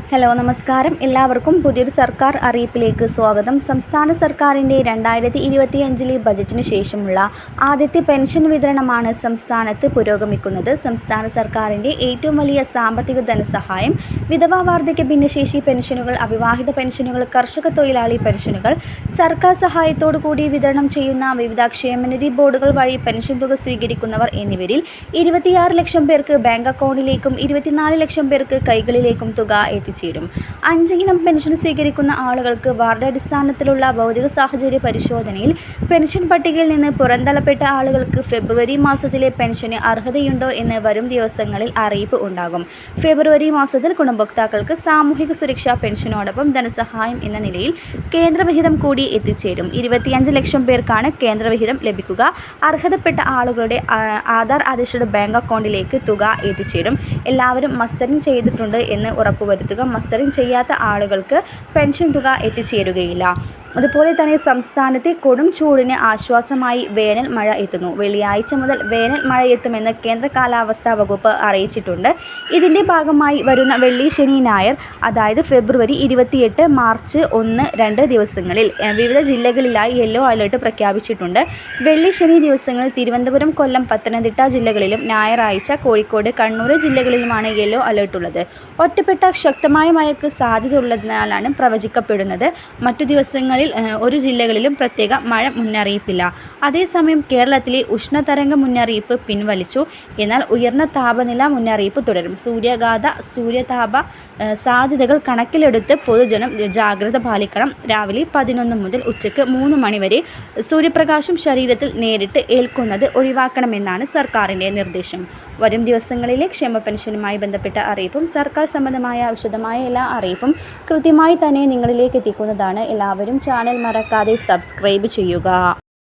Hello നമസ്കാരം. എല്ലാവർക്കും പുതിയൊരു സർക്കാർ അറിയിപ്പിലേക്ക് സ്വാഗതം. സംസ്ഥാന സർക്കാരിൻ്റെ 2025 ബജറ്റിന് ശേഷമുള്ള ആദ്യത്തെ പെൻഷൻ വിതരണമാണ് സംസ്ഥാനത്ത് പുരോഗമിക്കുന്നത്. സംസ്ഥാന സർക്കാരിൻ്റെ ഏറ്റവും വലിയ സാമ്പത്തിക ധനസഹായം, വിധവാ വാർദ്ധക്യ ഭിന്നശേഷി പെൻഷനുകൾ, അവിവാഹിത പെൻഷനുകൾ, കർഷക തൊഴിലാളി പെൻഷനുകൾ, സർക്കാർ സഹായത്തോടു കൂടി വിതരണം ചെയ്യുന്ന വിവിധ ക്ഷേമനിധി ബോർഡുകൾ വഴി പെൻഷൻ തുക സ്വീകരിക്കുന്നവർ എന്നിവരിൽ 26 ലക്ഷം പേർക്ക് ബാങ്ക് അക്കൗണ്ടിലേക്കും 24 ലക്ഷം പേർക്ക് കൈകളിലേക്കും തുക എത്തിച്ചേരും. 5 ഇനം പെൻഷൻ സ്വീകരിക്കുന്ന ആളുകൾക്ക് വാർഡടിസ്ഥാനത്തിലുള്ള ഭൗതിക സാഹചര്യ പരിശോധനയിൽ പെൻഷൻ പട്ടികയിൽ നിന്ന് പുറന്തള്ളപ്പെട്ട ആളുകൾക്ക് ഫെബ്രുവരി മാസത്തിലെ പെൻഷന് അർഹതയുണ്ടോ എന്ന് വരും ദിവസങ്ങളിൽ അറിയിപ്പ് ഉണ്ടാകും. ഫെബ്രുവരി മാസത്തിൽ ഗുണഭോക്താക്കൾക്ക് സാമൂഹിക സുരക്ഷാ പെൻഷനോടൊപ്പം ധനസഹായം എന്ന നിലയിൽ കേന്ദ്രവിഹിതം കൂടി എത്തിച്ചേരും. 25 ലക്ഷം പേർക്കാണ് കേന്ദ്രവിഹിതം ലഭിക്കുക. അർഹതപ്പെട്ട ആളുകളുടെ ആധാർ അധിഷ്ഠിത ബാങ്ക് അക്കൗണ്ടിലേക്ക് തുക എത്തിച്ചേരും. എല്ലാവരും മസ്റ്ററിംഗ് ചെയ്തിട്ടുണ്ട് എന്ന് ഉറപ്പുവരുത്തുക. മസ്റ്ററിംഗ് ചെയ്യാത്ത ആളുകൾക്ക് പെൻഷൻ തുക എത്തിച്ചേരുകയില്ല. അതുപോലെ തന്നെ സംസ്ഥാനത്തെ കൊടും ചൂടിന് ആശ്വാസമായി വേനൽ മഴ എത്തുന്നു. വെള്ളിയാഴ്ച മുതൽ വേനൽ മഴയെത്തുമെന്ന് കേന്ദ്ര കാലാവസ്ഥാ വകുപ്പ് അറിയിച്ചിട്ടുണ്ട്. ഇതിൻ്റെ ഭാഗമായി വരുന്ന വെള്ളി, ശനി, ഞായർ, അതായത് ഫെബ്രുവരി 28, മാർച്ച് 1, 2 ദിവസങ്ങളിൽ വിവിധ ജില്ലകളിലായി യെല്ലോ അലേർട്ട് പ്രഖ്യാപിച്ചിട്ടുണ്ട്. വെള്ളി, ശനി ദിവസങ്ങളിൽ തിരുവനന്തപുരം, കൊല്ലം, പത്തനംതിട്ട ജില്ലകളിലും ഞായറാഴ്ച കോഴിക്കോട്, കണ്ണൂർ ജില്ലകളിലുമാണ് യെല്ലോ അലേർട്ടുള്ളത്. ഒറ്റപ്പെട്ട ശക്തമായ മഴയ്ക്ക് സാധ്യതയുള്ളതിനാലാണ് പ്രവചിക്കപ്പെടുന്നത്. മറ്റു ദിവസങ്ങളിൽ ഒരു ജില്ലകളിലും പ്രത്യേക മഴ മുന്നറിയിപ്പില്ല. അതേസമയം കേരളത്തിലെ ഉഷ്ണതരംഗ മുന്നറിയിപ്പ് പിൻവലിച്ചു. എന്നാൽ ഉയർന്ന താപനില മുന്നറിയിപ്പ് തുടരും. സൂര്യതാപ സാധ്യതകൾ കണക്കിലെടുത്ത് പൊതുജനം ജാഗ്രത പാലിക്കണം. രാവിലെ 11 മുതൽ ഉച്ചയ്ക്ക് 3 മണി വരെ സൂര്യപ്രകാശം ശരീരത്തിൽ നേരിട്ട് ഏൽക്കുന്നത് ഒഴിവാക്കണമെന്നാണ് സർക്കാരിൻ്റെ നിർദ്ദേശം. വരും ദിവസങ്ങളിലെ ക്ഷേമ പെൻഷനുമായി ബന്ധപ്പെട്ട അറിയിപ്പും സർക്കാർ സംബന്ധമായ വിശദമായ എല്ലാ അറിയിപ്പും കൃത്യമായി തന്നെ നിങ്ങളിലേക്ക് എത്തിക്കുന്നതാണ്. എല്ലാവരും ചാനൽ മറക്കാതെ സബ്സ്ക്രൈബ് ചെയ്യുക.